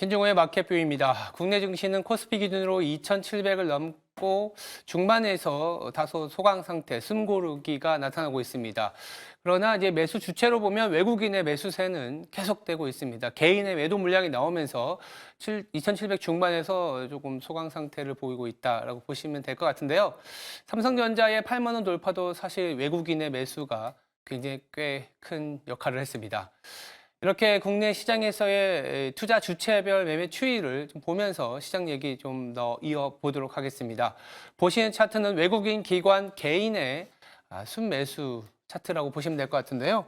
신종호의 마켓뷰입니다. 국내 증시는 코스피 기준으로 2,700을 넘고 중반에서 다소 소강 상태, 숨고르기가 나타나고 있습니다. 그러나 이제 매수 주체로 보면 외국인의 매수세는 계속되고 있습니다. 개인의 매도 물량이 나오면서 2,700 중반에서 조금 소강 상태를 보이고 있다라고 보시면 될 것 같은데요. 삼성전자의 8만 원 돌파도 사실 외국인의 매수가 굉장히 꽤 큰 역할을 했습니다. 이렇게 국내 시장에서의 투자 주체별 매매 추이를 좀 보면서 시장 얘기 좀 더 이어보도록 하겠습니다. 보시는 차트는 외국인, 기관, 개인의 순매수 차트라고 보시면 될 것 같은데요.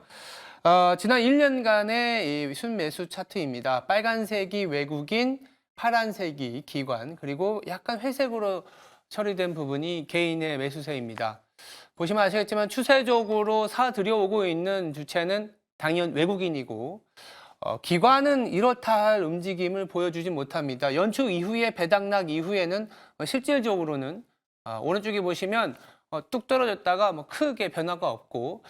지난 1년간의 이 순매수 차트입니다. 빨간색이 외국인, 파란색이 기관, 그리고 약간 회색으로 처리된 부분이 개인의 매수세입니다. 보시면 아시겠지만 추세적으로 사들여오고 있는 주체는 당연 외국인이고 기관은 이렇다 할 움직임을 보여주지 못합니다. 연초 이후에 배당락 이후에는 실질적으로는 오른쪽에 보시면 뚝 떨어졌다가 뭐 크게 변화가 없고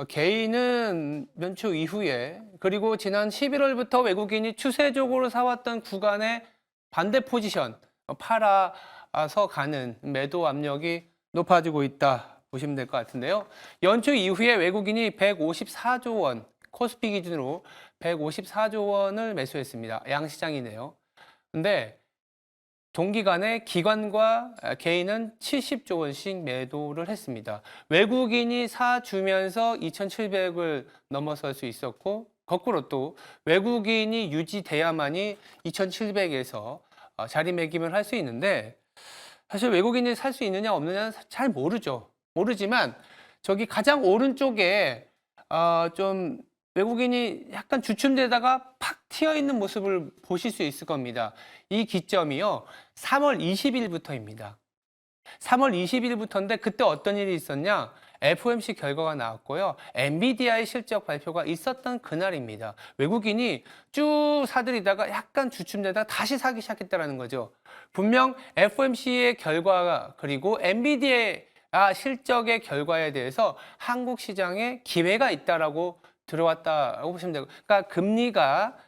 개인은 연초 이후에 그리고 지난 11월부터 외국인이 추세적으로 사왔던 구간의 반대 포지션 팔아서 가는 매도 압력이 높아지고 있다 보시면 될 것 같은데요. 연초 이후에 외국인이 154조 원 코스피 기준으로 154조 원을 매수했습니다. 양시장이네요. 근데 동기간에 기관과 개인은 70조 원씩 매도를 했습니다. 외국인이 사주면서 2,700을 넘어설 수 있었고 거꾸로 또 외국인이 유지돼야만이 2,700에서 자리매김을 할 수 있는데 사실 외국인이 살 수 있느냐 없느냐는 잘 모르죠. 모르지만 저기 가장 오른쪽에 좀 외국인이 약간 주춤되다가 팍 튀어 있는 모습을 보실 수 있을 겁니다. 이 기점이요. 3월 20일부터입니다. 3월 20일부터인데 그때 어떤 일이 있었냐? FOMC 결과가 나왔고요. 엔비디아의 실적 발표가 있었던 그날입니다. 외국인이 쭉 사들이다가 약간 주춤되다가 다시 사기 시작했다는 거죠. 분명 FOMC의 결과가 그리고 엔비디아의 실적의 결과에 대해서 한국 시장에 기회가 있다라고 들어왔다고 보시면 되고, 그러니까 금리가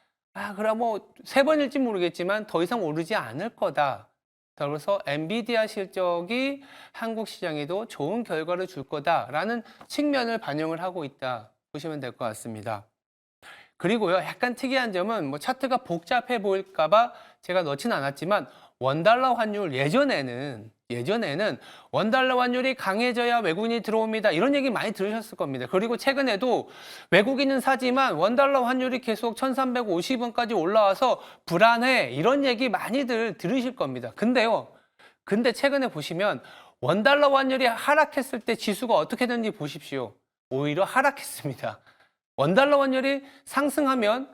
그럼 뭐 3번일지 모르겠지만 더 이상 오르지 않을 거다. 그래서 엔비디아 실적이 한국 시장에도 좋은 결과를 줄 거다라는 측면을 반영을 하고 있다 보시면 될 것 같습니다. 그리고요, 약간 특이한 점은 뭐 차트가 복잡해 보일까봐 제가 넣진 않았지만 원달러 환율 예전에는 원달러 환율이 강해져야 외국인이 들어옵니다. 이런 얘기 많이 들으셨을 겁니다. 그리고 최근에도 외국인은 사지만 원달러 환율이 계속 1,350원까지 올라와서 불안해. 이런 얘기 많이들 들으실 겁니다. 근데 최근에 보시면 원달러 환율이 하락했을 때 지수가 어떻게 되는지 보십시오. 오히려 하락했습니다. 원달러 환율이 상승하면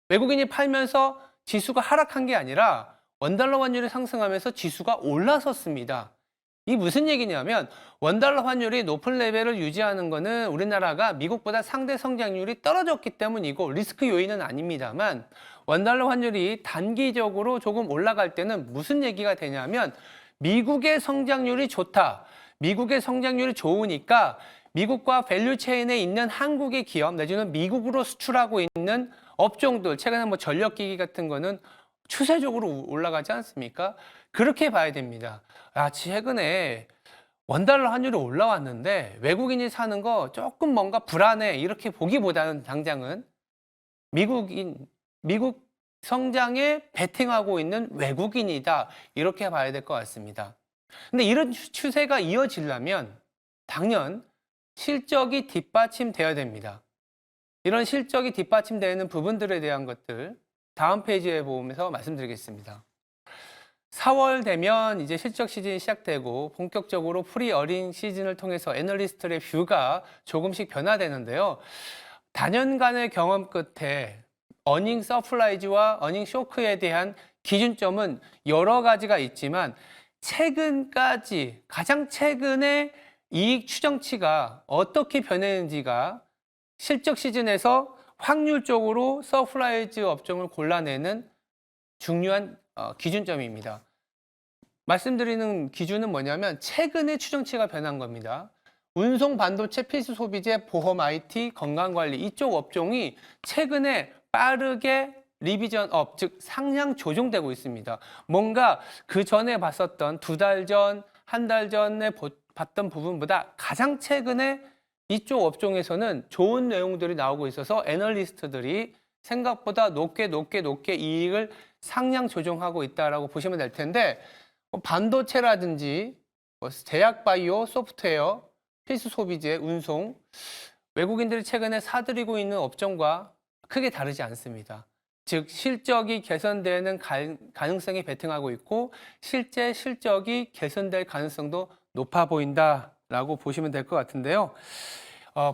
외국인이 팔면서 지수가 하락한 게 아니라 원달러 환율이 상승하면서 지수가 올라섰습니다. 이 무슨 얘기냐면 원달러 환율이 높은 레벨을 유지하는 것은 우리나라가 미국보다 상대 성장률이 떨어졌기 때문이고 리스크 요인은 아닙니다만 원달러 환율이 단기적으로 조금 올라갈 때는 무슨 얘기가 되냐면 미국의 성장률이 좋다. 미국의 성장률이 좋으니까 미국과 밸류체인에 있는 한국의 기업 내지는 미국으로 수출하고 있는 업종들 최근에 뭐 전력기기 같은 거는 추세적으로 올라가지 않습니까? 그렇게 봐야 됩니다. 최근에 원달러 환율이 올라왔는데 외국인이 사는 거 조금 뭔가 불안해 이렇게 보기보다는 당장은 미국 성장에 베팅하고 있는 외국인이다 이렇게 봐야 될 것 같습니다. 근데 이런 추세가 이어지려면 당연 실적이 뒷받침되어야 됩니다. 이런 실적이 뒷받침되는 부분들에 대한 것들 다음 페이지에 보면서 말씀드리겠습니다. 4월 되면 이제 실적 시즌이 시작되고 본격적으로 프리 어닝 시즌을 통해서 애널리스트의 뷰가 조금씩 변화되는데요. 다년간의 경험 끝에 어닝 서프라이즈와 어닝 쇼크에 대한 기준점은 여러 가지가 있지만 최근까지 가장 최근에 이익 추정치가 어떻게 변했는지가 실적 시즌에서 확률적으로 서프라이즈 업종을 골라내는 중요한 기준점입니다. 말씀드리는 기준은 뭐냐면 최근에 추정치가 변한 겁니다. 운송, 반도체, 필수 소비재, 보험, IT, 건강관리 이쪽 업종이 최근에 빠르게 리비전 업, 즉 상향 조정되고 있습니다. 뭔가 그 전에 봤었던 2달 전, 1달 전에 봤던 부분보다 가장 최근에 이쪽 업종에서는 좋은 내용들이 나오고 있어서 애널리스트들이 생각보다 높게 이익을 상향 조정하고 있다라고 보시면 될 텐데 반도체라든지 제약 바이오, 소프트웨어, 필수 소비재, 운송 외국인들이 최근에 사들이고 있는 업종과 크게 다르지 않습니다. 즉 실적이 개선되는 가능성이 배팅하고 있고 실제 실적이 개선될 가능성도 높아 보인다라고 보시면 될 것 같은데요.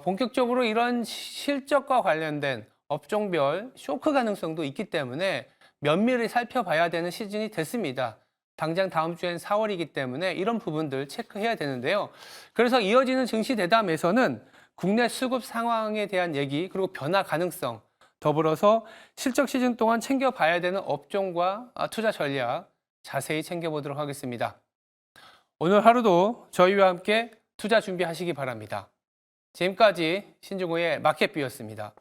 본격적으로 이런 실적과 관련된 업종별 쇼크 가능성도 있기 때문에 면밀히 살펴봐야 되는 시즌이 됐습니다. 당장 다음 주엔 4월이기 때문에 이런 부분들 체크해야 되는데요. 그래서 이어지는 증시 대담에서는 국내 수급 상황에 대한 얘기 그리고 변화 가능성 더불어서 실적 시즌 동안 챙겨봐야 되는 업종과 투자 전략 자세히 챙겨보도록 하겠습니다. 오늘 하루도 저희와 함께 투자 준비하시기 바랍니다. 지금까지 신중호의 마켓뷰였습니다.